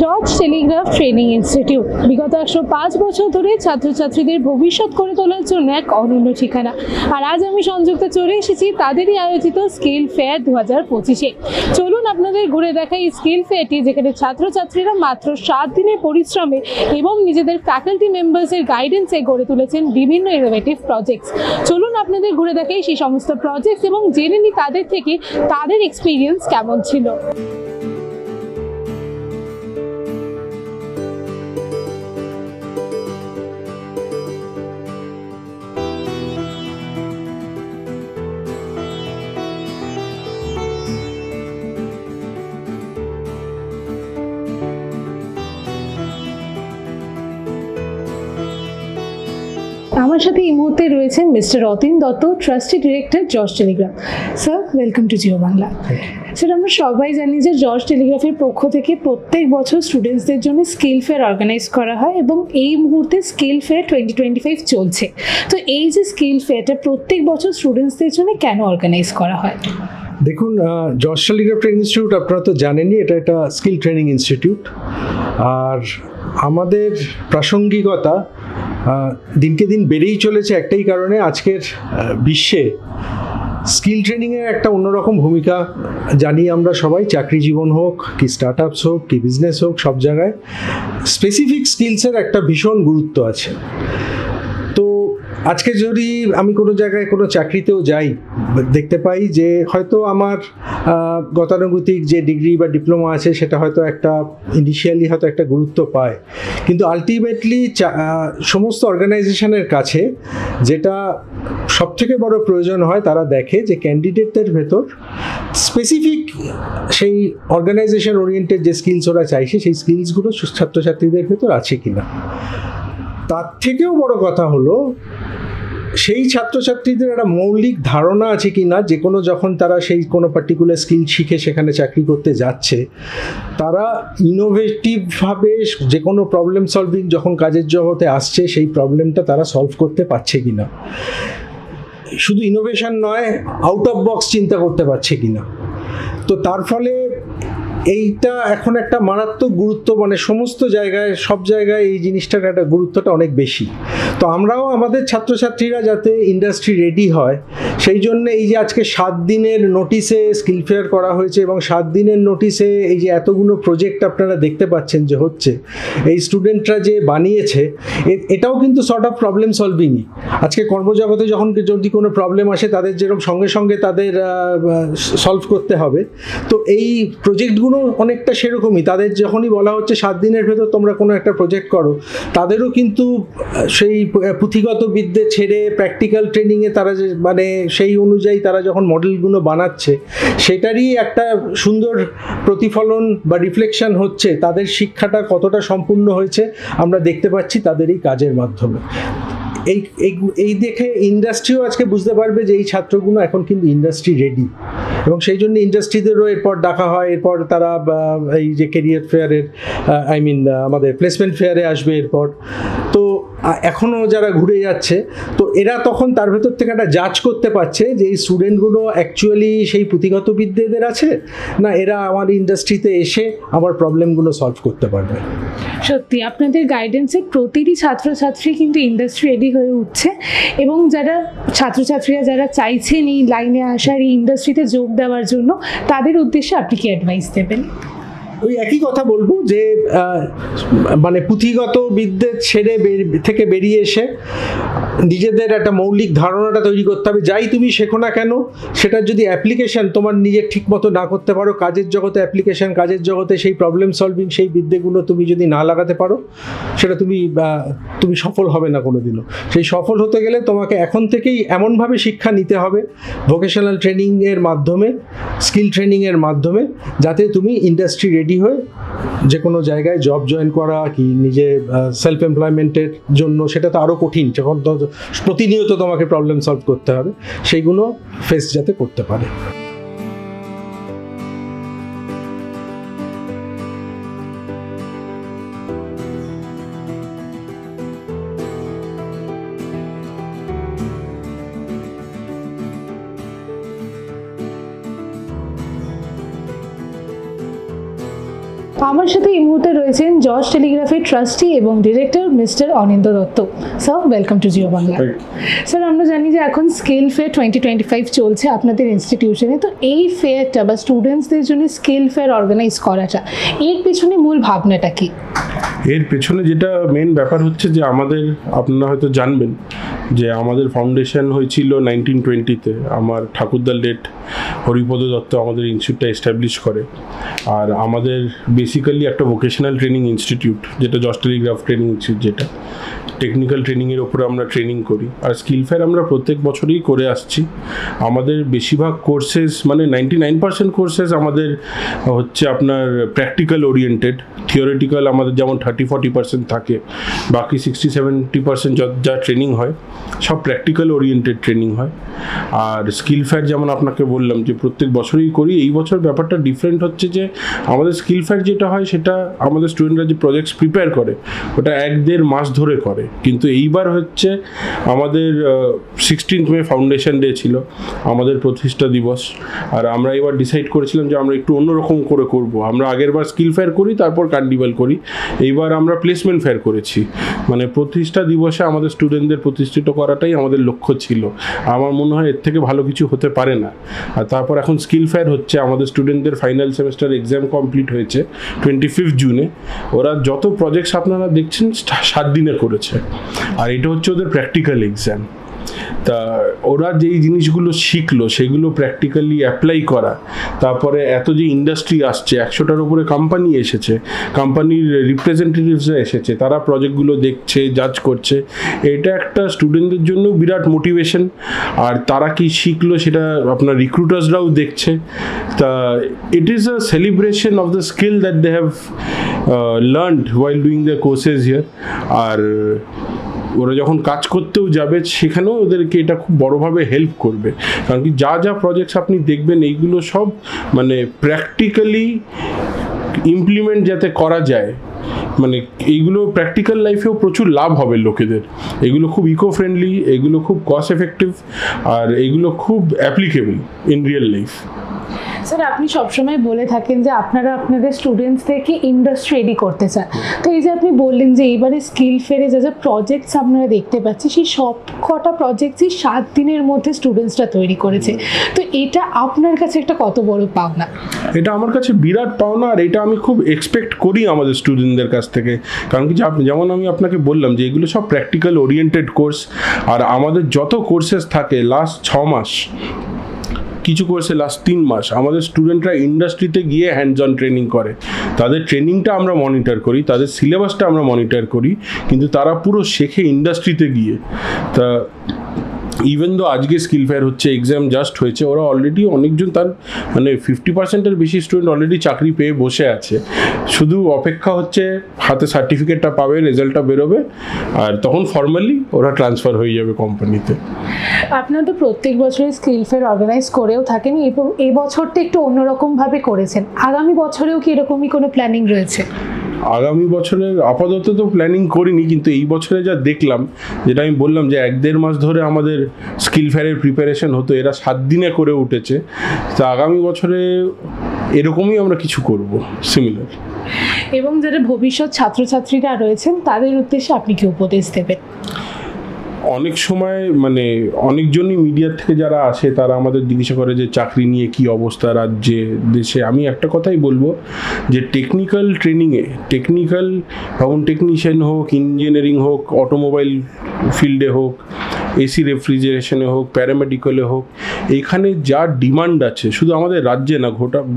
George Telegraph training institute বিগত 105 বছর ধরে ছাত্রছাত্রীদের ভবিষ্যৎ করে তোলার জন্য এক অনন্য ঠিকানা। আর আজ আমি সংযুক্ত চলে এসেছি তাদেরই আয়োজিত স্কিল ফেয়ার 2025-এ। চলুন আপনাদের ঘুরে দেখাই স্কিল ফেয়ারটি, যেখানে ছাত্রছাত্রীরা মাত্র 7 দিনের পরিশ্রমে এবং নিজেদের ফ্যাকাল্টি মেম্বার্সের গাইডেন্সে গড়ে তুলেছেন বিভিন্ন ইনোভেটিভ প্রজেক্টস। চলুন আপনাদের ঘুরে দেখাই সেই সমস্ত প্রজেক্টস এবং জেনে নিই তাদের থেকে তাদের এক্সপিরিয়েন্স কেমন ছিল। আমার সাথে এই মুহূর্তে রয়েছেন mister Ratin Dutta, trustee director George Telegraph. Sir, welcome to Jio Bangla. Sir, আমরা সবাই জানি যে জর্জ টেলিগ্রাফের পক্ষ থেকে প্রত্যেক বছর স্টুডেন্টসদের জন্য স্কিল ফেয়ার অর্গানাইজ করা হয় এবং এই মুহূর্তে স্কিল ফেয়ার 2025 চলছে। তো এই যে স্কিল ফেয়ারটা প্রত্যেক বছর স্টুডেন্টসদের জন্য কেন অর্গানাইজ করা হয়? দেখুন, জর্জ টেলিগ্রাফ ট্রেনিং ইনস্টিটিউট আপনারা তো জানেনই, এটা একটা স্কিল ট্রেনিং ইনস্টিটিউট। আর আমাদের প্রাসঙ্গিকতা দিনকে দিন বেড়েই চলেছে একটাই কারণে, আজকের বিশ্বে স্কিল ট্রেনিংয়ের একটা অন্যরকম ভূমিকা জানি আমরা সবাই। চাকরি জীবন হোক কি স্টার্ট আপস হোক কি বিজনেস হোক, সব জায়গায় স্পেসিফিক স্কিলসের একটা ভীষণ গুরুত্ব আছে। তো আজকে যদি আমি কোনো জায়গায় কোনো চাকরিতেও যাই, দেখতে পাই যে হয়তো আমার গতানুগতিক যে ডিগ্রি বা ডিপ্লোমা আছে সেটা হয়তো একটা ইনিশিয়ালি হয়তো একটা গুরুত্ব পায়, কিন্তু আলটিমেটলি সমস্ত অর্গানাইজেশনের কাছে যেটা সবথেকে বড় প্রয়োজন হয়, তারা দেখে যে ক্যান্ডিডেটদের ভেতর স্পেসিফিক সেই অর্গানাইজেশন ওরিয়েন্টেড যে স্কিলস ওরা চাইছে সেই স্কিলসগুলো ছাত্রছাত্রীদের ভেতর আছে কিনা। তার থেকেও বড় কথা হলো সেই ছাত্রছাত্রীদের একটা মৌলিক ধারণা আছে কি না, যে কোনো যখন তারা সেই কোনো পার্টিকুলার স্কিল শিখে সেখানে চাকরি করতে যাচ্ছে, তারা ইনোভেটিভভাবে যে কোনো প্রবলেম সলভিং যখন কাজের জগতে আসছে সেই প্রবলেমটা তারা সলভ করতে পারছে কি না। শুধু ইনোভেশন নয়, আউট অফ বক্স চিন্তা করতে পারছে কি না। তো তার ফলে এইটা এখন একটা মারাত্মক গুরুত্ব, মানে সমস্ত জায়গায় সব জায়গায় এই জিনিসটার একটা গুরুত্বটা অনেক বেশি। তো আমরাও আমাদের ছাত্রছাত্রীরা যাতে ইন্ডাস্ট্রি রেডি হয় সেই জন্য এই যে আজকে 7 দিনের নোটিশে স্কিল ফেয়ার করা হয়েছে এবং 7 দিনের নোটিশে এই যে এতগুলো প্রজেক্ট আপনারা দেখতে পাচ্ছেন যে হচ্ছে, এই স্টুডেন্টরা যে বানিয়েছে এটাও কিন্তু সর্ট অফ প্রবলেম সলভিংই। আজকে কর্মজগতে যখন যদি কোনো প্রবলেম আসে তাদের যেরকম সঙ্গে সঙ্গে তাদের সলভ করতে হবে, তো এই প্রজেক্টগুলো অনেকটা সেরকমই। তাদের যখনই বলা হচ্ছে 7 দিনের ভেতর তোমরা কোনো একটা প্রজেক্ট করো, তাদেরও কিন্তু সেই পুঁথিগত বিদ্যে ছেড়ে প্র্যাকটিক্যাল ট্রেনিংয়ে তারা যে মানে সেই অনুযায়ী তারা যখন মডেলগুলো বানাচ্ছে, সেটারই একটা সুন্দর প্রতিফলন বা রিফ্লেকশন হচ্ছে। তাদের শিক্ষাটা কতটা সম্পূর্ণ হয়েছে আমরা দেখতে পাচ্ছি তাদের এই কাজের মাধ্যমে। এই দেখে ইন্ডাস্ট্রিও আজকে বুঝতে পারবে যে এই ছাত্রগুলো এখন কিন্তু ইন্ডাস্ট্রি রেডি, এবং সেই জন্য ইন্ডাস্ট্রিদেরও এরপর ডাকা হয়। এরপর তারা এই যে কেরিয়ার ফেয়ারের আমাদের প্লেসমেন্ট ফেয়ারে আসবে এরপর। তো এখনও যারা ঘুরে যাচ্ছে, তো এরা তখন তার ভেতর থেকে একটা জাজ করতে পারছে যে এই স্টুডেন্টগুলো অ্যাকচুয়ালি সেই পুঁথিগত বিদ্যেদের আছে না, এরা আমার ইন্ডাস্ট্রিতে এসে আমার প্রবলেমগুলো সলভ করতে পারবে। সত্যি আপনাদের গাইডেন্সে প্রতিটি ছাত্রছাত্রী কিন্তু ইন্ডাস্ট্রি রেডি হয়ে উঠছে, এবং যারা ছাত্রছাত্রীরা যারা চাইছেন এই লাইনে আসার, এই ইন্ডাস্ট্রিতে যোগ দেওয়ার জন্য, তাদের উদ্দেশ্যে আপনি কি অ্যাডভাইস দেবেন? ওই একই কথা বলবো যে মানে পুঁথিগত বিদ্যে ছেড়ে থেকে বেরিয়ে এসে নিজেদের একটা মৌলিক ধারণাটা তৈরি করতে হবে। যাই তুমি শেখো না কেন, সেটার যদি অ্যাপ্লিকেশন তোমার নিজের ঠিক মতো না করতে পারো, কাজের জগতে অ্যাপ্লিকেশন, কাজের জগতে সেই প্রবলেম সলভিং সেই বিদ্যেগুলো তুমি যদি না লাগাতে পারো, সেটা তুমি সফল হবে না কোনোদিনও। সেই সফল হতে গেলে তোমাকে এখন থেকেই এমনভাবে শিক্ষা নিতে হবে ভোকেশনাল ট্রেনিংয়ের মাধ্যমে, স্কিল ট্রেনিংয়ের মাধ্যমে, যাতে তুমি ইন্ডাস্ট্রি রেডি হয়ে যে কোনো জায়গায় জব জয়েন করা কি নিজে সেলফ এমপ্লয়মেন্টের জন্য, সেটা তো আরও কঠিন, যখন প্রতিনিয়ত তোমাকে প্রবলেম সলভ করতে হবে, সেইগুলো ফেস যাতে করতে পারে। আমার সাথে এই মুহূর্তে রয়েছেন জর্জ টেলিগ্রাফের ট্রাস্টি এবং director mister Anindya Dutta. Sir, welcome to Jio Bangla. Sir, আমরা জানি যে এখন স্কিল ফেয়ার 2025 চলছে আপনাদের ইনস্টিটিউশনে, তো এই ফেয়ারটা বা স্টুডেন্টসদের জন্য স্কিল ফেয়ার অর্গানাইজ করাটা, এর পেছনে মূল ভাবনাটা কি? এর পেছনে যেটা মেন ব্যাপার হচ্ছে যে আমাদের, আপনারা হয়তো জানবেন যে আমাদের ফাউন্ডেশন হয়েছিল 1920-তে। আমার ঠাকুরদার লেট হরিপদ দত্ত আমাদের ইনস্টিটিউটটা এস্টাবলিশ করে। আর আমাদের বেসিক্যালি একটা ভোকেশনাল ট্রেনিং ইনস্টিটিউট, যেটা জর্জ টেলিগ্রাফ ট্রেনিং ইনস্টিটিউট, যেটা টেকনিক্যাল ট্রেনিংয়ের ওপরে আমরা ট্রেনিং করি। আর স্কিল ফেয়ার আমরা প্রত্যেক বছরই করে আসছি। আমাদের বেশিরভাগ কোর্সেস, মানে 99% কোর্সেস আমাদের হচ্ছে আপনার প্র্যাকটিক্যাল ওরিয়েন্টেড। থিওরিটিক্যাল আমাদের যেমন 30-40% থাকে, বাকি 60-70% যা ট্রেনিং হয় সব প্র্যাকটিক্যাল ওরিয়েন্টেড ট্রেনিং হয়। আর স্কিল ফেয়ার যেমন আপনাকে বললাম যে প্রত্যেক বছরই করি, এই বছর ব্যাপারটা ডিফারেন্ট হচ্ছে যে আমাদের স্কিল ফেয়ার যেটা হয় সেটা আমাদের স্টুডেন্টরা যে প্রজেক্টস প্রিপেয়ার করে ওটা 1-1.5 মাস ধরে করে। কিন্তু এইবার হচ্ছে আমাদের 16th মে ফাউন্ডেশন ডে ছিল, আমাদের প্রতিষ্ঠা দিবস। আর আমরা এবার ডিসাইড করেছিলাম যে আমরা একটু অন্যরকম করে করব। আমরা আগের বার স্কিল ফেয়ার করি, তারপর কার্নিভাল করি, এইবার আমরা প্লেসমেন্ট ফেয়ার করেছি। মানে প্রতিষ্ঠা দিবসে আমাদের স্টুডেন্টদের প্রতিষ্ঠিত করাটাই আমাদের লক্ষ্য ছিল। আমার মনে হয় এর থেকে ভালো কিছু হতে পারে না। আর তারপর এখন স্কিল ফেয়ার হচ্ছে, আমাদের স্টুডেন্টদের ফাইনাল সেমেস্টার এক্সাম কমপ্লিট হয়েছে 25 জুনে। ওরা যত প্রজেক্টস আপনারা দেখছেন 7 দিনে করেছে, আর এটা হচ্ছে ওদের প্র্যাকটিক্যাল এক্সাম। তা ওরা যেই জিনিসগুলো শিখলো সেগুলো প্র্যাকটিক্যালি অ্যাপ্লাই করা, তারপরে এত যে ইন্ডাস্ট্রি আসছে, 100টার উপরে কোম্পানি এসেছে, কোম্পানির রিপ্রেজেন্টেটিভসরা এসেছে, তারা প্রজেক্টগুলো দেখছে, জাজ করছে। এটা একটা স্টুডেন্টদের জন্য বিরাট মোটিভেশন। আর তারা কি শিখলো সেটা আপনার রিক্রুটার্সরাও দেখছে। তা it is a celebration of the skill that they have learned while doing the courses here. আর ওরা যখন কাজ করতেও যাবে সেখানেও ওদেরকে এটা খুব বড়োভাবে হেল্প করবে। কারণ কি যা যা প্রজেক্টস আপনি দেখবেন এইগুলো সব মানে প্র্যাকটিক্যালি ইমপ্লিমেন্ট যাতে করা যায়, মানে এইগুলো প্র্যাকটিক্যাল লাইফেও প্রচুর লাভ হবে লোকেদের। এগুলো খুব ইকো ফ্রেন্ডলি, এগুলো খুব কস্ট এফেক্টিভ, আর এগুলো খুব applicable in real life. Sir, আপনি সবসময় বলে থাকেন যে আপনারা আপনাদের স্টুডেন্টসদেরকে ইন্ডাস্ট্রি রেডি করতে চান। তো এই যে আপনি বললেন যে এইবারে স্কিল ফেয়ারে যা যা প্রজেক্টস আপনারা দেখতে পাচ্ছি, সেই সব কটা প্রজেক্টসই 7 দিনের মধ্যে স্টুডেন্টসরা তৈরি করেছে। তো এটা আপনার কাছে একটা কত বড় পাওনা? এটা আমার কাছে বিরাট পাওনা, আর এটা আমি খুব এক্সপেক্ট করি আমাদের স্টুডেন্টদের কাছ থেকে। কারণ কি যেমন আমি আপনাকে বললাম যে এগুলো সব প্র্যাকটিক্যাল ওরিয়েন্টেড কোর্স। আর আমাদের যত কোর্সেস থাকে লাস্ট 6 মাস, কিছু কোর্সে লাস্ট 3 মাস, আমাদের স্টুডেন্টরা ইন্ডাস্ট্রিতে গিয়ে হ্যান্ডস অন ট্রেনিং করে। তাদের ট্রেনিংটা আমরা মনিটর করি, তাদের সিলেবাসটা আমরা মনিটর করি, কিন্তু তারা পুরো শেখে ইন্ডাস্ট্রিতে গিয়ে। তা ইভেন দো আজকে স্কিল ফেয়ার হচ্ছে, এক্সাম জাস্ট হয়েছে, ওরা অলরেডি অনেকজন, তার মানে 50%-এর বেশি স্টুডেন্ট অলরেডি চাকরি পেয়ে বসে আছে। শুধু অপেক্ষা হচ্ছে হাতে সার্টিফিকেটটা পাবে, রেজাল্টটা বেরোবে, আর তখন ফর্মালি ওরা ট্রান্সফার হয়ে যাবে কোম্পানিতে। আপনারা তো প্রত্যেক বছরই স্কিল ফেয়ার অর্গানাইজ করেও থাকেন, এবং এই বছরটা একটু অন্যরকমভাবে করেছেন। আগামী বছরেও কি এরকমই কোনো প্ল্যানিং রয়েছে? আগামী বছরের আপাতত তো প্ল্যানিং করিনি, কিন্তু এই বছরে যা দেখলাম, যেটা আমি বললাম যে 1-1.5 মাস ধরে আমাদের স্কিল ফেয়ারের প্রিপারেশন হতো, এরা 7 দিনে করে উঠেছে। তো আগামী বছরে এরকমই আমরা কিছু করব সিমিলার। এবং যারা ভবিষ্যৎ ছাত্রছাত্রীরা রয়েছেন তাদের উদ্দেশ্যে আপনি কি উপদেশ দেবেন? অনেক সময় মানে অনেকজনই মিডিয়ার থেকে যারা আসে তারা আমাদের জিজ্ঞাসা করে যে চাকরি নিয়ে কি অবস্থা রাজ্যে, দেশে। আমি একটা কথাই বলবো যে টেকনিক্যাল ট্রেনিংয়ে, টেকনিক্যাল ভবন টেকনিশিয়ান হোক, ইঞ্জিনিয়ারিং হোক, অটোমোবাইল ফিল্ডে হোক, এসি রেফ্রিজারেশনে হোক, প্যারামেডিক্যালে হোক, এখানে যা ডিমান্ড আছে, শুধু আমাদের রাজ্যে না,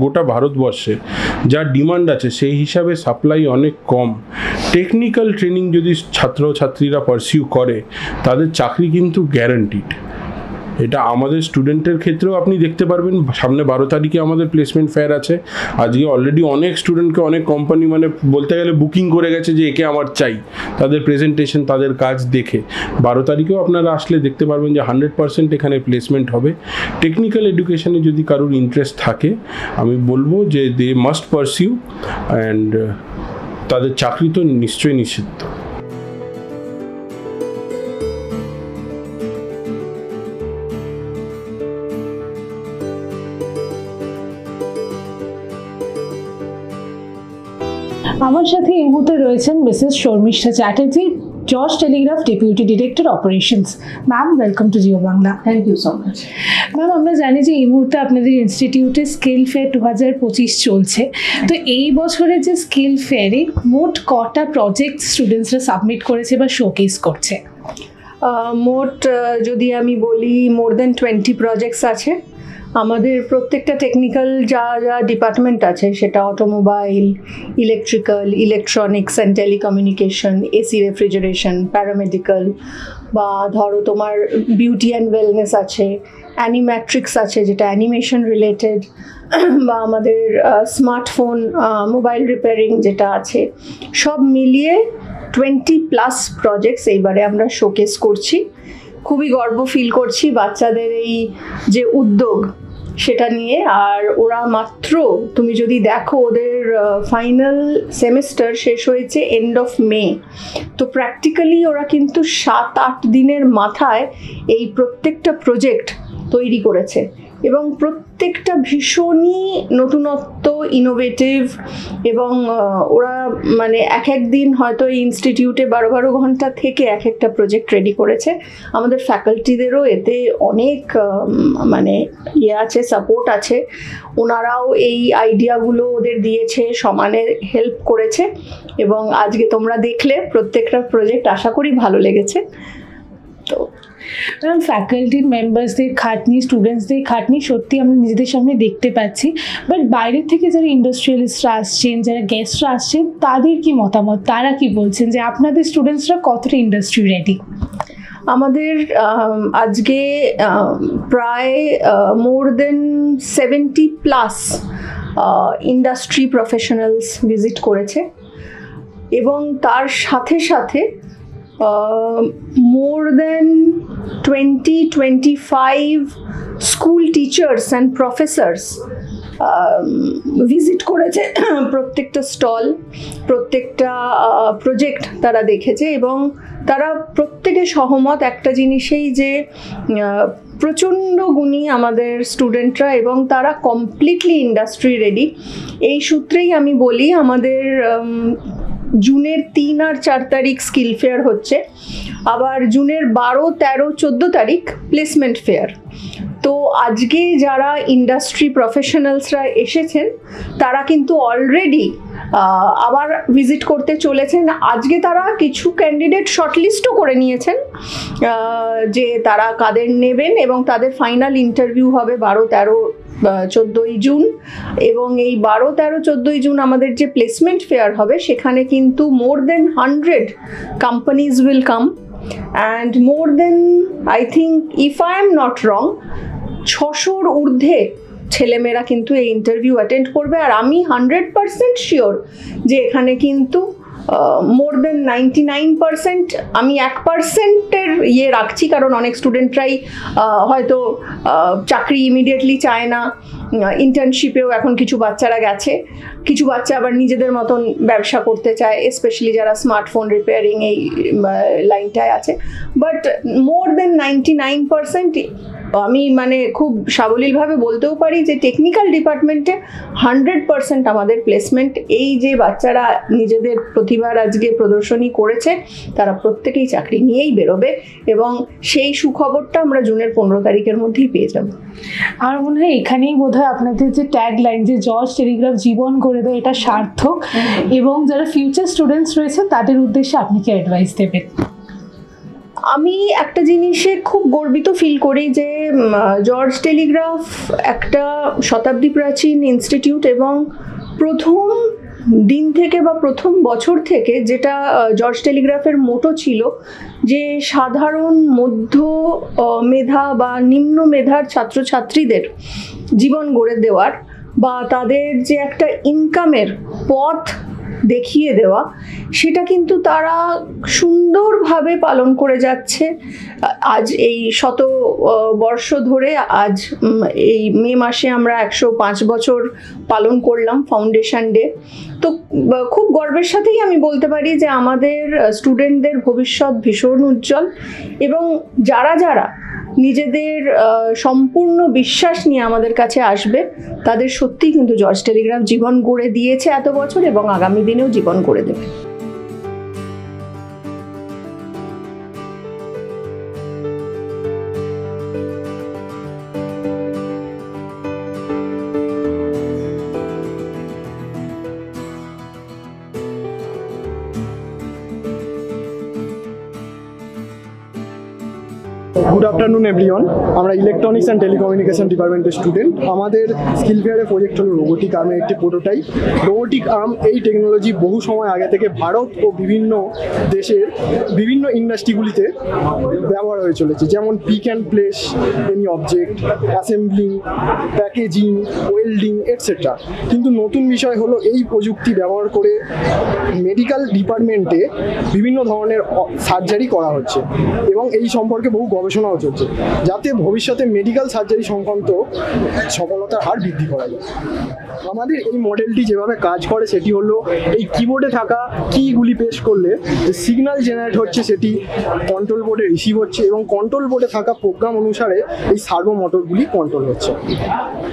গোটা ভারতবর্ষে যা ডিমান্ড আছে সেই হিসাবে সাপ্লাই অনেক কম। টেকনিক্যাল ট্রেনিং যদি ছাত্রছাত্রীরা পারসিউ করে তাদের চাকরি কিন্তু গ্যারান্টিড। এটা আমাদের স্টুডেন্টের ক্ষেত্রেও আপনি দেখতে পারবেন। সামনে 12 তারিখে আমাদের প্লেসমেন্ট ফেয়ার আছে। আজকে অলরেডি অনেক স্টুডেন্টকে অনেক কোম্পানি মানে বলতে গেলে বুকিং করে গেছে যে একে আমার চাই, তাদের প্রেজেন্টেশন, তাদের কাজ দেখে। 12 তারিখেও আপনারা আসলে দেখতে পারবেন যে 100% এখানে প্লেসমেন্ট হবে। টেকনিক্যাল এডুকেশনে যদি কারোর ইন্টারেস্ট থাকে আমি বলবো যে দে মাস্ট পারসিউ, অ্যান্ড তাদের চাকরি তো নিশ্চয়ই নিষিদ্ধ। আমার সাথে এই মুহূর্তে রয়েছেন Mrs Sharmistha Chatterjee, George Telegraph deputy director operations. Ma'am, welcome to Jio Bangla. Thank you so much. Ma'am, আমরা জানি যে এই মুহূর্তে আপনাদের ইনস্টিটিউটে স্কিল ফেয়ার 2025 চলছে। তো এই বছরের যে স্কিল ফেয়ারে মোট কটা প্রজেক্ট স্টুডেন্টসরা সাবমিট করেছে বা শোকেস করছে? মোট যদি আমি বলি মোর দেন 20 প্রজেক্টস আছে। আমাদের প্রত্যেকটা টেকনিক্যাল যা যা ডিপার্টমেন্ট আছে, সেটা automobile, electrical, electronics and telecommunication, AC refrigeration, paramedical, বা ধরো তোমার বিউটি অ্যান্ড ওয়েলনেস আছে, অ্যানিম্যাট্রিক্স আছে যেটা অ্যানিমেশন রিলেটেড, বা আমাদের স্মার্টফোন মোবাইল রিপেয়ারিং যেটা আছে, সব মিলিয়ে 20+ প্রজেক্টস এইবারে আমরা শোকেস করছি। খুবই গর্ব ফিল করছি বাচ্চাদের এই যে উদ্যোগ সেটা নিয়ে। আর ওরা মাত্র, তুমি যদি দেখো, ওদের ফাইনাল সেমিস্টার শেষ হয়েছে এন্ড অফ মে। তো প্র্যাকটিক্যালি ওরা কিন্তু 7-8 দিনের মাথায় এই প্রত্যেকটা প্রজেক্ট তৈরি করেছে, এবং প্রত্যেকটা ভীষণই নতুনত্ব, ইনোভেটিভ। এবং ওরা মানে এক এক দিন হয়তো এই ইনস্টিটিউটে 12 ঘন্টা থেকে এক একটা প্রজেক্ট রেডি করেছে। আমাদের ফ্যাকাল্টিদেরও এতে অনেক মানে আছে, সাপোর্ট আছে। ওনারাও এই আইডিয়াগুলো ওদের দিয়েছে, সমানে হেল্প করেছে। এবং আজকে তোমরা দেখলে প্রত্যেকটা প্রজেক্ট আশা করি ভালো লেগেছে। তো ম্যাম, ফ্যাকাল্টির মেম্বার্সদের খাটনি, স্টুডেন্টসদের খাটনি সত্যি আমরা নিজেদের সামনে দেখতে পাচ্ছি। বাট বাইরের থেকে যারা ইন্ডাস্ট্রিয়ালিস্টরা আসছেন, যারা গেস্টরা আসছেন, তাদের কি মতামত? তারা কি বলছেন যে আপনাদের স্টুডেন্টসরা কতটা ইন্ডাস্ট্রি রেডি? আমাদের আজকে প্রায় মোর দেন 70+ ইন্ডাস্ট্রি প্রফেশনালস ভিজিট করেছে, এবং তার সাথে সাথে মোর দেন 20-25 school teachers and Professor's visit করেছে। প্রত্যেকটা স্টল, প্রত্যেকটা প্রজেক্ট তারা দেখেছে, এবং তারা প্রত্যেকে সহমত একটা জিনিসেই, যে প্রচণ্ড গুণী আমাদের স্টুডেন্টরা, এবং তারা কমপ্লিটলি ইন্ডাস্ট্রি রেডি। এই সূত্রেই আমি বলি, আমাদের জুনের 3 আর 4 তারিখ স্কিল ফেয়ার হচ্ছে, আবার জুনের 12, 13, 14 তারিখ প্লেসমেন্ট ফেয়ার। তো আজকে যারা ইন্ডাস্ট্রি প্রফেশনালসরা এসেছেন তারা কিন্তু অলরেডি আবার ভিজিট করতে চলেছেন। আজকে তারা কিছু ক্যান্ডিডেট শর্টলিস্টও করে নিয়েছেন যে তারা কাদের নেবেন, এবং তাদের ফাইনাল ইন্টারভিউ হবে 12, 13, 14 জুন। এবং এই 12, 13, 14 জুন আমাদের যে প্লেসমেন্ট ফেয়ার হবে, সেখানে কিন্তু more than 100 companies will come, and more than, I think, if I am not wrong, 600-র ঊর্ধ্বে ছেলেমেয়েরা কিন্তু এই ইন্টারভিউ অ্যাটেন্ড করবে। আর আমি 100% শিওর যে এখানে কিন্তু মোর দেন 99%, আমি 1%-এর ইয়ে রাখছি, কারণ অনেক স্টুডেন্টরাই হয়তো চাকরি ইমিডিয়েটলি চায় না। ইন্টার্নশিপেও এখন কিছু বাচ্চারা গেছে, কিছু বাচ্চা আবার নিজেদের মতন ব্যবসা করতে চায়, স্পেশালি যারা স্মার্টফোন রিপেয়ারিং এই লাইনটায় আছে। বাট মোর দেন 99% আমি মানে খুব সাবলীলভাবে বলতেও পারি যে টেকনিক্যাল ডিপার্টমেন্টে 100% আমাদের প্লেসমেন্ট। এই যে বাচ্চারা নিজেদের প্রতিভার আজকে প্রদর্শনী করেছে, তারা প্রত্যেকেই চাকরি নিয়েই বেরোবে, এবং সেই সুখবরটা আমরা জুনের 15 তারিখের মধ্যেই পেয়ে যাব। আর মনে হয় এখানেই বোধহয় আপনাদের যে ট্যাগ লাইন, যে জর্জ টেলিগ্রাফ জীবন করে দেয়, এটা সার্থক। এবং যারা ফিউচার স্টুডেন্টস রয়েছে তাদের উদ্দেশ্যে আপনি কি অ্যাডভাইস দেবেন? আমি একটা জিনিসে খুব গর্বিত ফিল করি যে জর্জ টেলিগ্রাফ একটা শতাব্দী প্রাচীন ইনস্টিটিউট, এবং প্রথম দিন থেকে বা প্রথম বছর থেকে যেটা জর্জ টেলিগ্রাফের মোটো ছিল, যে সাধারণ মধ্য মেধা বা নিম্ন মেধার ছাত্রছাত্রীদের জীবন গড়ে দেওয়ার, বা তাদের যে একটা ইনকামের পথ দেখিয়ে দেওয়া, সেটা কিন্তু তারা সুন্দরভাবে পালন করে যাচ্ছে। আজ এই 100 বর্ষ ধরে, আজ এই মে মাসে আমরা 105 বছর পালন করলাম ফাউন্ডেশন ডে। তো খুব গর্বের সাথেই আমি বলতে পারি যে আমাদের স্টুডেন্টদের ভবিষ্যৎ ভীষণ উজ্জ্বল, এবং যারা যারা নিজেদের সম্পূর্ণ বিশ্বাস নিয়ে আমাদের কাছে আসবে, তাদের সত্যিই কিন্তু জর্জ টেলিগ্রাফ জীবন গড়ে দিয়েছে এত বছর এবং আগামী দিনেও জীবন গড়ে দেবে। Good afternoon everyone. আমরা ইলেকট্রনিক্স অ্যান্ড টেলিকমিউনিকেশন ডিপার্টমেন্টের স্টুডেন্ট। আমাদের স্কিল ফেয়ারের প্রজেক্ট হলো রোবোটিক আর্মের একটি প্রোটোটাইপ। রোবোটিক আর্ম এই টেকনোলজি বহু সময় আগে থেকে ভারত ও বিভিন্ন দেশের বিভিন্ন ইন্ডাস্ট্রিগুলিতে ব্যবহার হয়ে চলেছে, যেমন pick and place any object, assembling, packaging, welding etcetera. কিন্তু নতুন বিষয় হলো এই প্রযুক্তি ব্যবহার করে মেডিকেল ডিপার্টমেন্টে বিভিন্ন ধরনের সার্জারি করা হচ্ছে এবং এই সম্পর্কে বহু গবেষণাও চলছে, যাতে ভবিষ্যতে মেডিকেল সার্জারি সংক্রান্ত সফলতার হার বৃদ্ধি করা যায়। আমাদের এই মডেলটি যেভাবে কাজ করে সেটি হলো এই কিবোর্ডে থাকা কিগুলি প্রেস করলে যে সিগন্যাল জেনারেট হচ্ছে সেটি কন্ট্রোল বোর্ডে রিসিভ হচ্ছে এবং কন্ট্রোল বোর্ডে থাকা প্রোগ্রাম অনুসারে এই সার্ভো মোটরগুলি কন্ট্রোল হচ্ছে।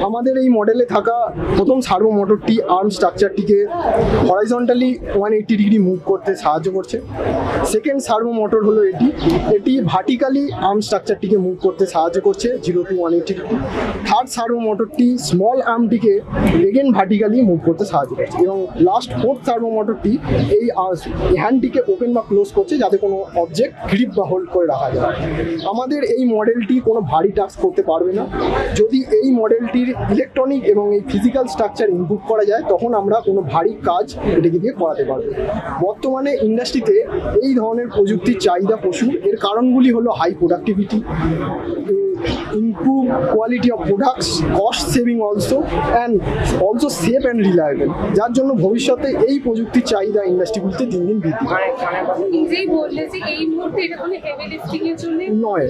আমাদের এই মডেলে থাকা প্রথম সার্ভো মোটরটি আর্ম স্ট্রাকচারটিকে হরাইজন্টালি 180 ডিগ্রি মুভ করতে সাহায্য করছে। সেকেন্ড সার্ভো মোটর হলো এটি ভার্টিক্যালি আর্ম স্ট্রাকচারটিকে মুভ করতে সাহায্য করছে 0 to 180 ডিগ্রি। থার্ড সার্ভো মোটরটি স্মল আর্মটিকে এগেন ভার্টিক্যালি মুভ করতে সাহায্য করছে এবং লাস্ট ফোর্থ সার্ভো মোটরটি এই হ্যান্ডটিকে ওপেন বা ক্লোজ করছে যাতে কোনো অবজেক্ট গ্রিপ বা হোল্ড করে রাখা যায়। আমাদের এই মডেলটি কোনো ভারী টাস্ক করতে পারবে না। যদি এই মডেলটির ইলেকট্রনিক এবং এই ফিজিক্যাল স্ট্রাকচার ইমপ্রুভ করা যায় তখন আমরা কোনো ভারী কাজ এটাকে দিয়ে করাতে পারবো। বর্তমানে ইন্ডাস্ট্রিতে এই ধরনের প্রযুক্তির চাহিদা প্রচুর। এর কারণগুলি হলো high productivity, improve quality of products, cost saving and also safe and reliable, যার জন্য ভবিষ্যতে এই প্রযুক্তির চাহিদা ইন্ডাস্ট্রিগুলিতে দিন দিন বৃদ্ধি পাবে। নিজেই বললে যে এই মুহূর্তে এটা কোনো হেভি লিফটিং এর জন্য নয়,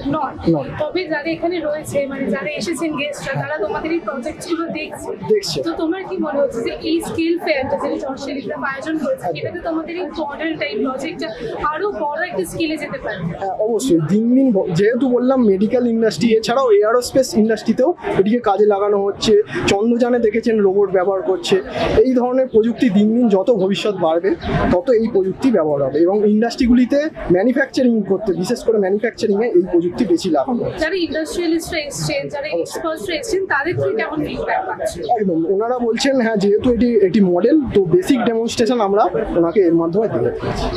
তবে যারা এখানে রয়েছে মানে যারা এসেছেন গেস্টরা তারা তোমাদের এই প্রজেক্টগুলো দেখছে। তো তোমার কি মনে হচ্ছে যে এই স্কিল ফেয়ারটা যেটা জর্জ টেলিগ্রাফ আয়োজন করেছে এটাতে তোমাদের এই মডেলটা এই প্রজেক্টটা আরো বড় একটা স্কেলে যেতে পারে? হ্যাঁ, অবশ্যই। দিন দিন যেহেতু বললাম মেডিকেল ইন্ডাস্ট্রি এছাড়াও এয়ারোস্পেস ইন্ডাস্ট্রিতেও এটিকে কাজে লাগানো হচ্ছে। চন্দ্রযানে দেখেছেন রোবট ব্যবহার করছে। এই ধরনের প্রযুক্তি দিন দিন যত ভবিষ্যৎ বাড়বে তত এই প্রযুক্তি ব্যবহার হবে এবং ইন্ডাস্ট্রিগুলিতে ম্যানুফ্যাকচারিং করতে, বিশেষ করে ম্যানুফ্যাকচারিংয়ে এই প্রযুক্তি বেশি লাগানো হবে। যারা ইন্ডাস্ট্রিয়ালিস্টরা এসেছেন, যারা এক্সপার্টসরা এসেছেন তাদের থেকে কেমন ফিডব্যাক পাচ্ছেন? একদম, ওনারা বলছেন হ্যাঁ যেহেতু এটি মডেল তো বেসিক ডেমনস্ট্রেশন আমরা ওনাকে এর মাধ্যমে দিয়ে দিচ্ছি।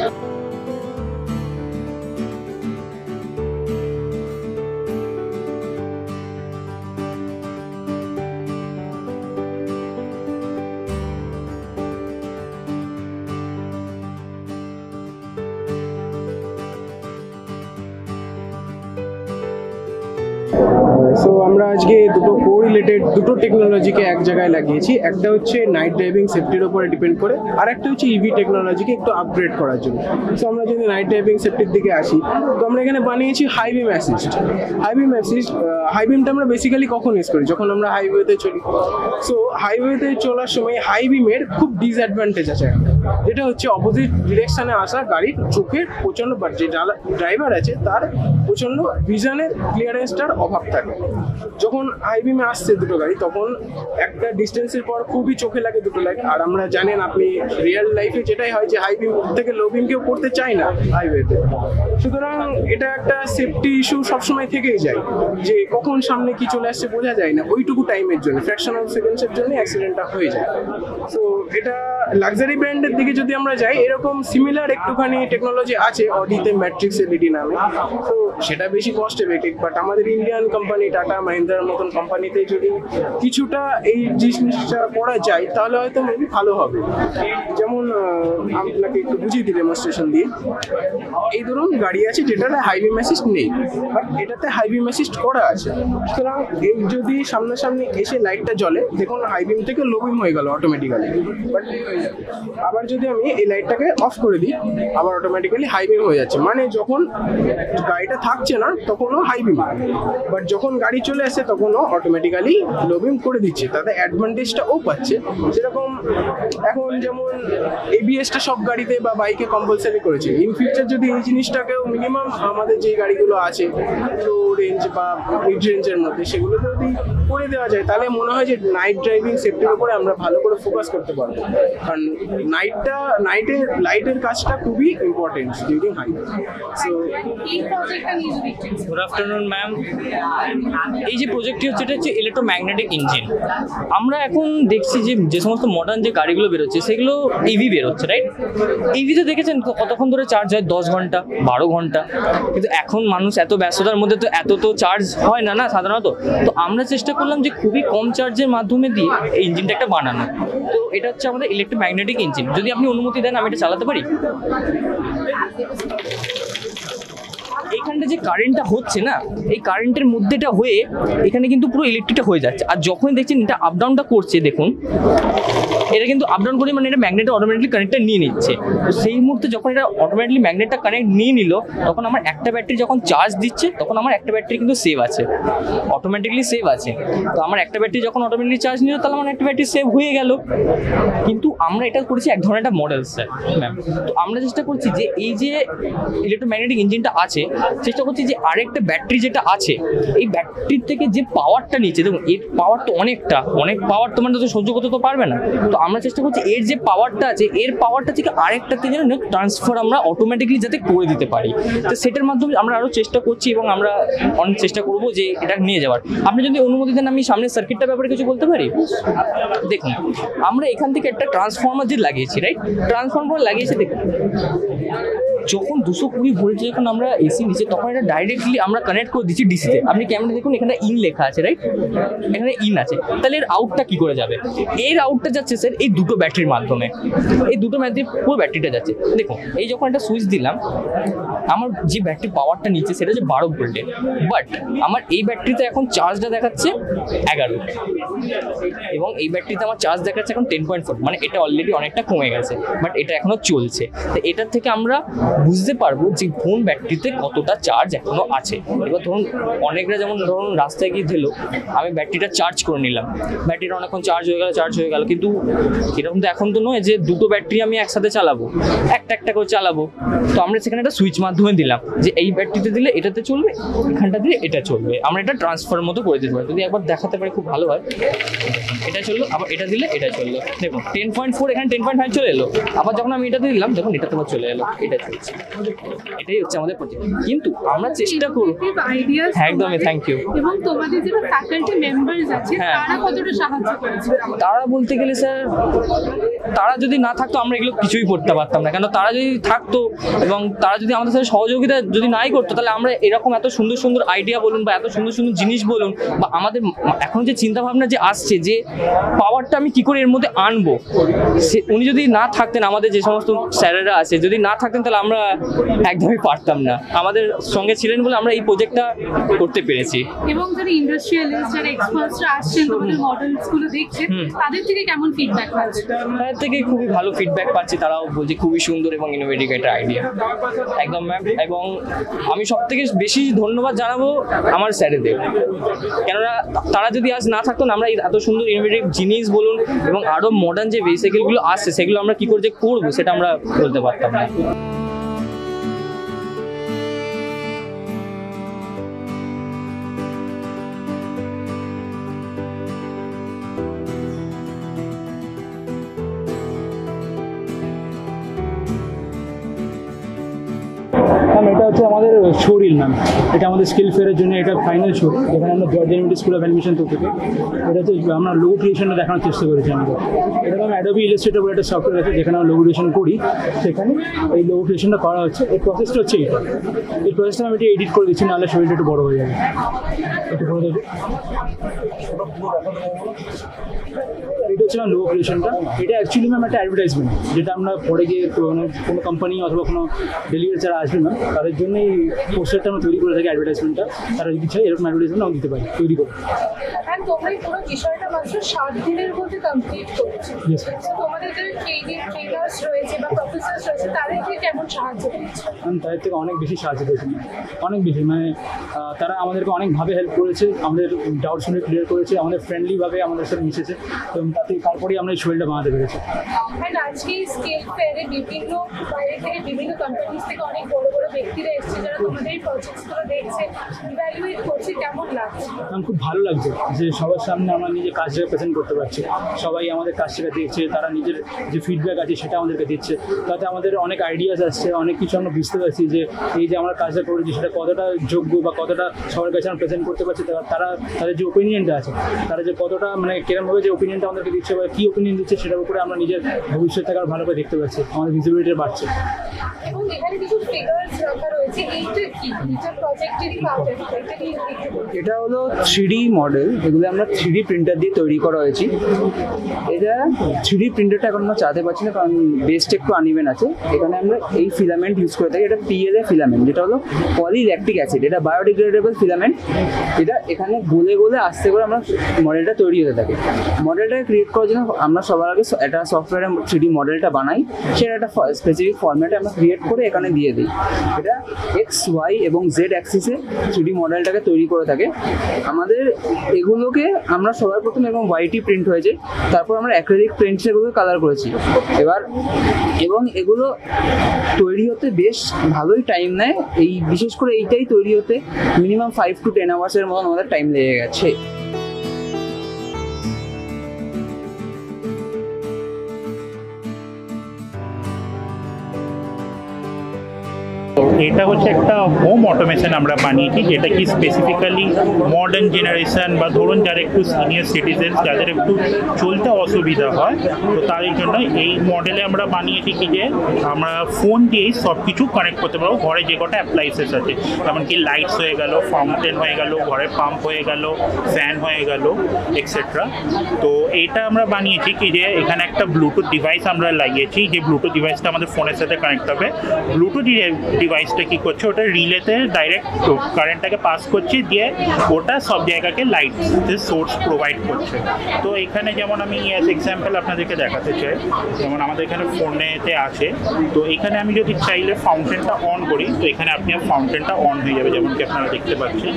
সো আমরা আজকে দুটো কোরিলেটেড দুটো টেকনোলজিকে এক জায়গায় লাগিয়েছি। একটা হচ্ছে নাইট ড্রাইভিং সেফটির উপরে ডিপেন্ড করে, আর একটা হচ্ছে ইভি টেকনোলজিকে একটু আপগ্রেড করার জন্য। সো আমরা যদি নাইট ড্রাইভিং সেফটির দিকে আসি তো আমরা এখানে বানিয়েছি হাই বিম অ্যাসিস্ট। হাই বিমটা আমরা বেসিক্যালি কখন ইউজ করি? যখন আমরা হাইওয়েতে চলি। সো হাইওয়েতে চলার সময় হাই বিমের খুব ডিসঅ্যাডভান্টেজ আছে, যেটা হচ্ছে অপোজিট ডিরেকশনে আসা গাড়ির চোখের প্রচণ্ড, যে ড্রাইভার আছে তার প্রচণ্ড ভিশনের ক্লিয়ারেন্সটার অভাব থাকে। যখন হাই বিমে আসছে দুটো গাড়ি তখন একটা ডিস্টেন্সের পর খুবই চোখে লাগে দুটো লাইট। আর আমরা জানেন আপনি রিয়েল লাইফে যেটাই হয় যে হাই বিম থেকে লো বিম কেউ করতে চায় না হাইওয়েতে। সুতরাং এটা একটা সেফটি ইস্যু সবসময় থেকেই যায়, যে কখন সামনে কি চলে আসছে বোঝা যায় না। ওইটুকু টাইমের জন্য, ফ্র্যাকশন অফ সেকেন্ডসের জন্য অ্যাক্সিডেন্টটা হয়ে যায়। সো এটা লাক্সারি ব্র্যান্ডের দিকে যদি আমরা যাই এরকম সিমিলার একটুখানি টেকনোলজি আছে অডিতে ম্যাট্রিক্স এলইডি নামে। তো সেটা বেশি কস্ট এফেক্টিভ, বাট আমাদের ইন্ডিয়ান কোম্পানি টাটা মাহিন্দ্রার মতন কোম্পানিতে যদি কিছুটা এই জিনিসটা করা যায় তাহলে হয়তো মেবি ভালো হবে। যেমন আপনাকে একটু বুঝিয়ে দিই ডেমনস্ট্রেশন দিয়ে। এই ধরুন গাড়ি আছে যেটাতে হাই বিম অ্যাসিস্ট নেই, বাট এটাতে হাই বিম অ্যাসিস্ট করা আছে। সুতরাং এই যদি সামনাসামনি এসে লাইটটা জ্বলে দেখুন হাই বিম থেকে লো বিম হয়ে গেল অটোমেটিক্যালি, বাট হয়ে যাবে। আবার যদি আমি এই লাইটটাকে অফ করে দিই আবার অটোমেটিক্যালি হাই বিম হয়ে যাচ্ছে, মানে যখন গাড়িটা থাকছে না তখনও হাই বিম, বাট যখন গাড়ি চলে আসছে তখনও অটোমেটিক্যালি লো বিম করে দিচ্ছে, তাতে অ্যাডভান্টেজটা ও পাচ্ছে। সেরকম এখন যেমন এবিএসটা সব গাড়িতে বা বাইকে কম্পালসারি করেছে, ইন ফিউচার যদি এই জিনিসটাকেও মিনিমাম আমাদের যে গাড়িগুলো আছে লো রেঞ্জ বা মিড রেঞ্জের মধ্যে সেগুলো যদি করে দেওয়া যায় তাহলে মনে হয় যে নাইট ড্রাইভিং সেফটির উপরে আমরা ভালো করে ফোকাস করতে পারবো, কারণ লাইটের কাজটা খুবই important during highway. So good afternoon ma'am. এই যে প্রজেক্টটি হচ্ছে এটা হচ্ছে ইলেকট্রোম্যাগনেটিক ইঞ্জিন। আমরা এখন দেখছি যে সমস্ত মডার্ন যে গাড়িগুলো বেরোচ্ছে সেগুলো ইভি বেরোচ্ছে, রাইট? ইভিতে দেখেছেন কতক্ষণ ধরে চার্জ হয়? 10 ঘন্টা 12 ঘন্টা। কিন্তু এখন মানুষ এত ব্যস্ততার মধ্যে তো এত তো চার্জ হয় না না সাধারণত। তো আমরা চেষ্টা করলাম যে খুবই কম চার্জের মাধ্যমে দিয়ে এই ইঞ্জিনটা একটা বানানো। তো এটা হচ্ছে আমাদের ইলেকট্রোম্যাগনেটিক ইঞ্জিন। যদি আপনি অনুমতি দেন আমি এটা চালাতে পারি। এইখানটা যে কারেন্টটা হচ্ছে না, এই কারেন্টের মধ্যেটা হয়ে এখানে কিন্তু পুরো ইলেকট্রিকটা হয়ে যাচ্ছে। আর যখন দেখছেন এটা আপ ডাউনটা করছে, দেখুন এটা কিন্তু আপ ডাউন করে মানে এটা ম্যাগনেটটা অটোমেটিকলি কানেক্টটা নিয়ে নিচ্ছে। তো সেই মুহূর্তে যখন এটা অটোমেটিকলি ম্যাগনেটটা কানেক্ট নিয়ে নিল তখন আমার একটা ব্যাটারি যখন চার্জ দিচ্ছে তখন আমার একটা ব্যাটারি কিন্তু সেভ আছে, অটোমেটিকলি সেভ আছে। তো আমার একটা ব্যাটারি যখন অটোমেটিকলি চার্জ নিল তাহলে আমার একটা ব্যাটারি সেভ হয়ে গেল। কিন্তু আমরা এটা করেছি এক ধরনের একটা মডেল স্যার ম্যাম। তো আমরা চেষ্টা করছি যে এই যে ইলেকট্রোম্যাগনেটিক ইঞ্জিনটা আছে, চেষ্টা করছি যে আরেকটা ব্যাটারি যেটা আছে এই ব্যাটারির থেকে যে পাওয়ারটা নিচ্ছে, দেখুন এর পাওয়ার তো অনেক পাওয়ার তোমার তো সহ্য করতে তো পারবে না। তো আমরা চেষ্টা করছি এর যে পাওয়ারটা আছে এর পাওয়ারটা থেকে আরেকটাতে যেন ট্রান্সফার আমরা অটোমেটিকলি যাতে করে দিতে পারি। তো সেটার মাধ্যমে আমরা আরও চেষ্টা করছি এবং আমরা অনেক চেষ্টা করবো যে এটা নিয়ে যাওয়ার। আপনি যদি অনুমতি দেন আমি সামনের সার্কিটটার ব্যাপারে কিছু বলতে পারি। দেখুন আমরা এখান থেকে একটা ট্রান্সফর্মার যে লাগিয়েছি, রাইট? ট্রান্সফর্মার লাগিয়েছি, দেখুন যখন 220 ভোল্ট যখন আমরা এসি নিচে তখন এটা ডাইরেক্টলি আমরা কানেক্ট করে দিচ্ছি ডিসিতে। আপনি ক্যামেরা দেখুন এখানে ইন লেখা আছে, রাইট? এখানে ইন আছে। তাহলে এর আউটটা কি করে যাবে? এর আউটটা যাচ্ছে স্যার এই দুটো ব্যাটারির মাধ্যমে, এই দুটো ব্যাটারি পুরো ব্যাটারিটা যাচ্ছে। দেখুন এই যখন একটা সুইচ দিলাম আমার যে ব্যাটারি পাওয়ারটা নিচ্ছে সেটা হচ্ছে 12 ভোল্টের, বাট আমার এই ব্যাটারিতে এখন চার্জটা দেখাচ্ছে 11 এবং এই ব্যাটারিতে আমার চার্জ দেখাচ্ছে এখন 10.4, মানে এটা অলরেডি অনেকটা কমে গেছে, বাট এটা এখনো চলছে। তো এটার থেকে আমরা বুঝতে পারবো যে কোন ব্যাটারিতে কতটা চার্জ এখনো আছে। এবার ধরুন অনেকরা যেমন ধরুন রাস্তায় গিয়ে দিল, আমি ব্যাটারিটা চার্জ করে নিলাম, ব্যাটারিটা অনেকক্ষণ চার্জ হয়ে গেল, কিন্তু এরকম তো এখন তো নয় যে দুটো ব্যাটারি আমি একসাথে চালাবো, একটা করে চালাবো। তো আমরা সেখানে একটা সুইচ মাধ্যমে দিলাম যে এই ব্যাটারিতে দিলে এটাতে চলবে, এখানটা দিলে এটা চলবে, আমরা এটা ট্রান্সফার মতো করে দিতে পারি। যদি একবার দেখাতে পারি খুব ভালো হয়। এটা চললো, আবার এটা দিলে এটা চললো, দেখুন 10.4 এখানে 10.5 চলে এলো। আবার যখন আমি এটাতে দিলাম দেখুন এটা তোমার চলে এলো, এটা চলছে। এটাই হচ্ছে আমাদের প্রজেক্ট। কিন্তু আমরা চেষ্টা করব একদমই। Thank you. এবং তোমাদের যারা ফ্যাকাল্টি মেম্বারস আছে তারা কতটা সাহায্য করেছে? তারা বলতে গেলে স্যার তারা যদি না থাকতো আমরা এগুলো কিছুই করতে পারতাম না। কেন তারা যদি থাকতো এবং তারা যদি আমাদের সাথে সহযোগিতা যদি নাই করতো তাহলে আমরা এরকম এত সুন্দর সুন্দর আইডিয়া বলুন বা এত সুন্দর সুন্দর জিনিস বলুন বা আমাদের এখন যে চিন্তাভাবনা যে আসছে যে পাওয়ারটা আমি কি করে এর মধ্যে আনবো, সে উনি যদি না থাকতেন, আমাদের যে সমস্ত স্যারেরা আছে যদি না থাকতেন তাহলে আমরা একদমই পারতাম না। আমাদের সঙ্গে ছিলেন বলে আমরা এই প্রজেক্টটা করতে পেরেছি। এবং যারা ইন্ডাস্ট্রিয়ালিস্ট যারা এক্সপার্টসরা আসছেন তোমাদের মডেলসগুলো দেখছেন তাদের থেকে কেমন ফিডব্যাক পাচ্ছেন? তাদের থেকে খুবই ভালো ফিডব্যাক পাচ্ছি, তারাও বলছে খুবই সুন্দর এবং ইনোভেটিভ একটা আইডিয়া। একদম ম্যাম। এবং আমি সব থেকে বেশি ধন্যবাদ জানাবো আমার স্যারেদের, কেননা তারা যদি আজ না থাকতো না আমরা এত সুন্দর ইনোভেটিভ জিনিস বলুন এবং আরও মডার্ন যে ভেহিকেলগুলো আসছে সেগুলো আমরা কী করে যে করবো সেটা আমরা বলতে পারতাম না। ম্যাম এটা হচ্ছে আমাদের শোরিল ম্যাম, এটা আমাদের স্কিল ফেয়ারের জন্য এটা ফাইনাল শো, যেখানে আমরা George university school of animation থেকে এটা হচ্ছে আমরা লোগো ক্রিয়েশনটা দেখানোর চেষ্টা করেছি। আমাদের এটা ম্যাম অ্যাডোবি ইলাস্ট্রেটর বলে একটা সফটওয়্যার আছে যেখানে আমরা লোগো ক্রিয়েশন করি, সেখানে এই লোগো ক্রিয়েশনটা করা হচ্ছে। এই প্রসেসটা হচ্ছে এটা, এই প্রসেসটা আমি এটা এডিট করে দিচ্ছি, নাহলে শরীরটা একটু বড় হয়ে যাবে। একটু করে দেবে, এটা হচ্ছে না লোগো ক্রিয়েশনটা। এটা অ্যাকচুয়ালি ম্যাম একটা অ্যাডভার্টাইজমেন্ট, যেটা আমরা পরে গিয়ে কোনো কোম্পানি অথবা কোনো ডেলিভারি যারা আসবে ম্যাম তাদের জন্য এই পোস্টারটা আমরা তৈরি করে থাকি, অ্যাডভার্টাইজমেন্টটা। তারা যদি চাই এরকম অ্যাডভার্টাইজমেন্ট আমরা দিতে পারি তৈরি করে। তোমরা এই পুরো বিষয়টা মাত্র 7 দিনের মধ্যে কমপ্লিট করেছো। Yes. তো তোমাদের যে ট্রেনার্স রয়েছে বা প্রফেসর রয়েছে তাদেরকে কেমন সাহায্য করেছে? তাদের থেকে অনেক বেশি সাহায্য করেছে, অনেক বেশি, মানে তারা আমাদেরকে অনেকভাবে হেল্প করেছে, আমাদের ডাউটসগুলো ক্লিয়ার করেছে, আমাদের ফ্রেন্ডলিভাবে আমাদের সাথে মিশেছে, এবং তারপরেই আমরা এই শরীরটা বানাতে পেরেছি। অ্যান্ড আজকে স্কেল ফেয়ারে বিভিন্ন বাইরে থেকে বিভিন্ন কোম্পানিজ থেকে অনেক বড় বড় ব্যক্তিরা এসেছে যারা তোমাদের এই প্রজেক্টসগুলো দেখছে, ইভ্যালুয়েট করছে, কেমন লাগছে? আমার খুব ভালো লাগছে যে সবার সামনে আমরা নিজের কাজটাকে প্রেজেন্ট করতে পারছি, সবাই আমাদের কাজটাকে দেখছে, তারা নিজের যে ফিডব্যাক আছে সেটা আমাদেরকে দিচ্ছে, তাতে আমাদের অনেক আইডিয়াস আসছে, অনেক কিছু আমরা বুঝতে পারছি যে এই যে আমরা কাজটা করেছি সেটা কতটা যোগ্য বা কতটা সবার কাছে আমরা প্রেজেন্ট করতে পারছি, তারা তাদের যে ওপিনিয়নটা আছে, তারা যে কতটা মানে কিরমভাবে যে ওপিনিয়নটা আমাদেরকে দিচ্ছে বা কী ওপিনিয়ন দিচ্ছে সেটার উপরে আমরা নিজের ভবিষ্যৎটাকে আরও ভালো করে দেখতে পাচ্ছি, আমাদের ভিজিবিলিটি বাড়ছে। এবং এখানে কিছু ফিগার্স রাখা রয়েছে, এইটা কি? এটা প্রজেক্টেরই পার্ট, এটা কি? এটা হলো 3D মডেল, এগুলো আমরা 3D প্রিন্টার দিয়ে তৈরি করা হয়েছে। এটা 3D প্রিন্টারটা এখন আমরা চালাতে পারছি না কারণ বেসটা একটু আনইভেন আছে। এখানে আমরা এই ফিলামেন্ট ইউজ করে থাকি, এটা PLA ফিলামেন্ট, যেটা হলো পলিল্যাকটিক অ্যাসিড, এটা বায়োডিগ্রেডেবল ফিলামেন্ট। এটা এখানে গলে গলে আস্তে করে আমরা মডেলটা তৈরি হতে থাকে। মডেলটা ক্রিয়েট করার জন্য আমরা সবার আগে একটা সফটওয়্যারে 3D মডেলটা বানাই, সেটা একটা স্পেসিফিক ফরম্যাটে আমরা ক্রিয়েট করে এখানে দিয়ে দিই। এটা X, Y এবং Z অ্যাক্সিসে 3D মডেলটাকে তৈরি করে থাকে। আমাদের এগুলোকে আমরা সবার প্রথম এবং YT প্রিন্ট হয়েছে, তারপর আমরা অ্যাক্রিলিক পেইন্ট সেগুলো কালার করেছি এবং এগুলো তৈরি হতে বেশ ভালোই টাইম নেয়। এই বিশেষ করে এইটাই তৈরি হতে মিনিমাম 5 to 10 আওয়ার্সের মতন আমাদের টাইম লেগে গেছে। এটা হচ্ছে একটা হোম অটোমেশন আমরা বানিয়েছি, যেটা কি স্পেসিফিক্যালি মডার্ন জেনারেশন বা ধরুন যারা একটু সিনিয়র সিটিজেন, যাদের একটু চলতে অসুবিধা হয়, তো তাদের জন্য এই মডেলে আমরা বানিয়েছি কি যে আমরা ফোন দিয়েই সব কিছু কানেক্ট করতে পারবো। ঘরে যে কটা অ্যাপ্লায়েন্সেস আছে, যেমন কি লাইটস হয়ে গেল, ফাউন্টেন হয়ে গেল, ঘরে পাম্প হয়ে গেল, ফ্যান হয়ে গেল, এক্সেট্রা। তো এইটা আমরা বানিয়েছি কি যে এখানে একটা ব্লুটুথ ডিভাইস আমরা লাগিয়েছি, যে ব্লুটুথ ডিভাইসটা আমাদের ফোনের সাথে কানেক্ট হবে। ব্লুটুথ ডিভাইসটা কি করছে, ওটা রিলেতে ডাইরেক্ট কারেন্টটাকে পাস করছে, দিয়ে ওটা সব জায়গাকে লাইটের সোর্স প্রোভাইড করছে। তো এখানে যেমন আমি অ্যাজ এক্সাম্পল আপনাদেরকে দেখাতে চাই, যেমন আমাদের এখানে ফোনেতে আছে, তো এখানে আমি যদি চাইলে ফাউন্টেনটা অন করি, তো এখানে আপনি ফাউন্টেনটা অন হয়ে যাবে, যেমন কি আপনারা দেখতে পাচ্ছেন।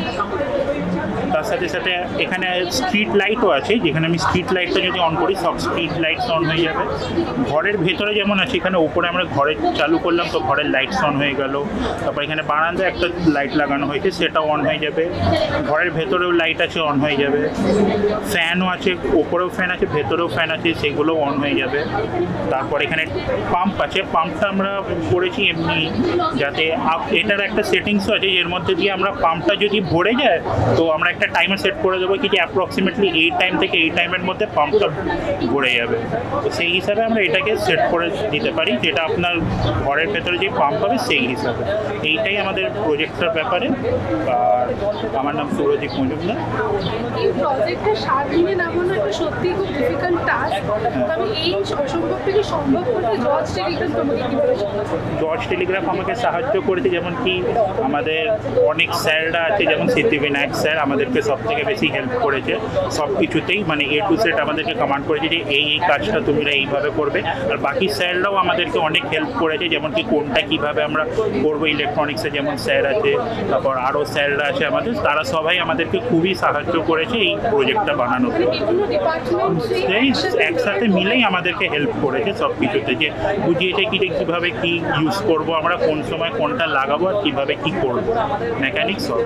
তার সাথে সাথে এখানে স্ট্রিট লাইটও আছে, যেখানে আমি স্ট্রিট লাইটটা যদি অন করি সব স্ট্রিট লাইটস অন হয়ে যাবে। ঘরের ভেতরে যেমন আছে, এখানে উপরে আমরা ঘরে চালু করলাম তো ঘরের লাইটস অন হয়ে গেল। তারপর এখানে বারান্দায় একটা লাইট লাগানো হয়েছে, সেটাও অন হয়ে যাবে। ঘরের ভেতরেও লাইট আছে, অন হয়ে যাবে। ফ্যানও আছে, ওপরেও ফ্যান আছে, ভেতরেও ফ্যান আছে, সেগুলোও অন হয়ে যাবে। তারপর এখানে পাম্প আছে, পাম্পটা আমরা করেছি এমনি যাতে এটার একটা সেটিংসও আছে, এর মধ্যে দিয়ে আমরা পাম্পটা যদি ভরে যায় তো আমরা একটা টাইমার সেট করে দেবো কি যে অ্যাপ্রক্সিমেটলি এই টাইম থেকে এই টাইমের মধ্যে পাম্পটা ভরে যাবে। তো সেই হিসাবে আমরা এটাকে সেট করে দিতে পারি, যেটা আপনার ঘরের ভেতরে যে পাম্প হবে সেই হিসাবে। এইটাই আমাদের প্রজেক্টটার ব্যাপারে। আর আমার নাম সুরজিৎ মজুমদার। এই প্রজেক্টটা 7 দিনে নামানো একটা সত্যি খুব ডিফিকাল্ট টাস্ক, তবে এই অসম্ভবটাকে সম্ভব করতে জর্জ টেলিগ্রাফ তোমাকে কীভাবে জর্জ টেলিগ্রাফ আমাকে সাহায্য করেছে, যেমন কি আমাদের অনেক স্যাররা আছে, যেমন সিদ্ধিবিনায়ক স্যার আমাদেরকে সব থেকে বেশি হেল্প করেছে সব কিছুতেই, মানে A to Z আমাদেরকে কমান্ড করেছে যে এই কাজটা তোমরা এইভাবে করবে। আর বাকি স্যাররাও আমাদেরকে অনেক হেল্প করেছে, যেমন কি কোনটা কীভাবে আমরা করবো ইলেকট্রনিক্সে যেমন স্যার আছে, তারপর আরও স্যাররা আছে আমাদের, তারা সবাই আমাদেরকে খুবই সাহায্য করেছে এই প্রজেক্টটা বানানোতে। সেই একসাথে মিলেই আমাদেরকে হেল্প করেছে সব কিছুতে, যে বুঝিয়েছে কি যে কীভাবে কী ইউজ করবো আমরা, কোন সময় কোনটা লাগাবো আর কীভাবে কী করবো, মেকানিক্স সব।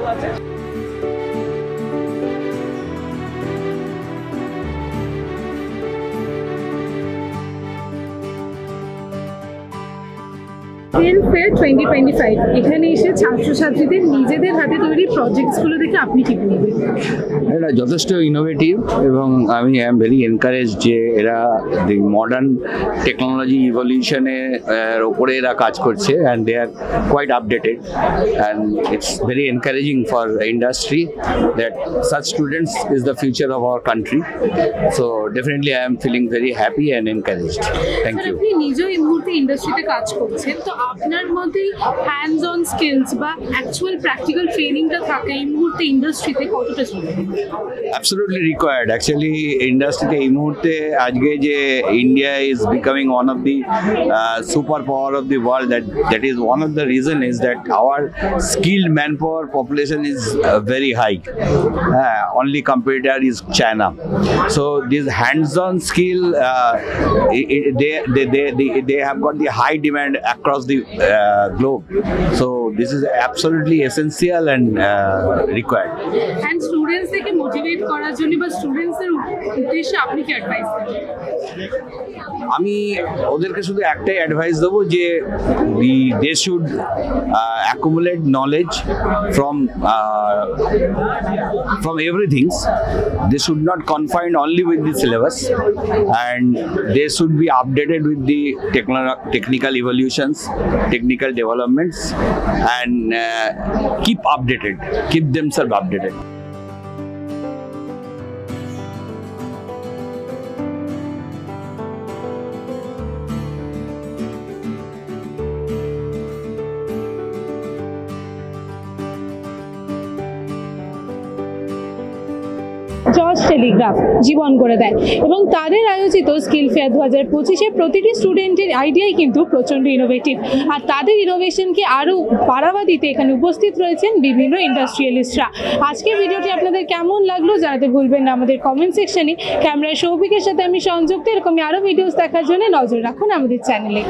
স্কেল ফেয়ার 2025 এখানে এসে ছাত্রছাত্রীদের নিজেদের হাতে তৈরি প্রজেক্টসগুলো দেখে আপনি কি বলবেন? এটা যথেষ্ট ইনোভেটিভ এবং আমি আই এম ভেরি এনকারেজ যে এরা দি মডার্ন টেকনোলজি ইভলিউশনের ওপরে এরা কাজ করছে and they are quite updated and it's very encouraging for industry that such students is the future of our country. So definitely I am feeling very happy and encouraged. Thank you. আপনি নিজেও এই মুহূর্তে ইন্ডাস্ট্রিতে কাজ করছেন, তো আপনার মতে হ্যান্ডস অন স্কিলস বা অ্যাকচুয়াল প্র্যাকটিক্যাল ট্রেনিংটা থাকা এই মুহূর্তে ইন্ডাস্ট্রিতে কতটা জরুরি? Absolutely required. Actually, industry এই মুহূর্তে আজকে যে India is becoming one of the superpower of the world. That is one of the reason is that our skilled manpower population is very high. Only competitor is China. So this hands-on skill, they have got the high demand across the globe. So this is absolutely essential and required. And students থেকে motivate করার জন্য বা স্টুডেন্টসদের উদ্দেশ্যে আপনি কি advice দেবেন? আমি ওদেরকে শুধু একটাই অ্যাডভাইস দেবো যে they should accumulate knowledge from everything. They should not confine only with the syllabus, and they should be updated with the technical evolutions, technical developments, and keep updated, keep themselves updated. George Telegraph জীবন করে দেয় এবং তাদের আয়োজিত skill fair 2025-এ প্রতিটি স্টুডেন্টের আইডিয়াই কিন্তু প্রচণ্ড ইনোভেটিভ। আর তাদের ইনোভেশনকে আরও বাড়াবা দিতে এখানে উপস্থিত রয়েছেন বিভিন্ন ইন্ডাস্ট্রিয়ালিস্টরা। আজকের ভিডিওটি আপনাদের কেমন লাগলো জানাতে ভুলবেন না আমাদের কমেন্ট সেকশনে। ক্যামেরায় সৌভিকের সাথে আমি সংযুক্ত। এরকমই আরও ভিডিওস দেখার জন্য নজর রাখুন আমাদের চ্যানেলে।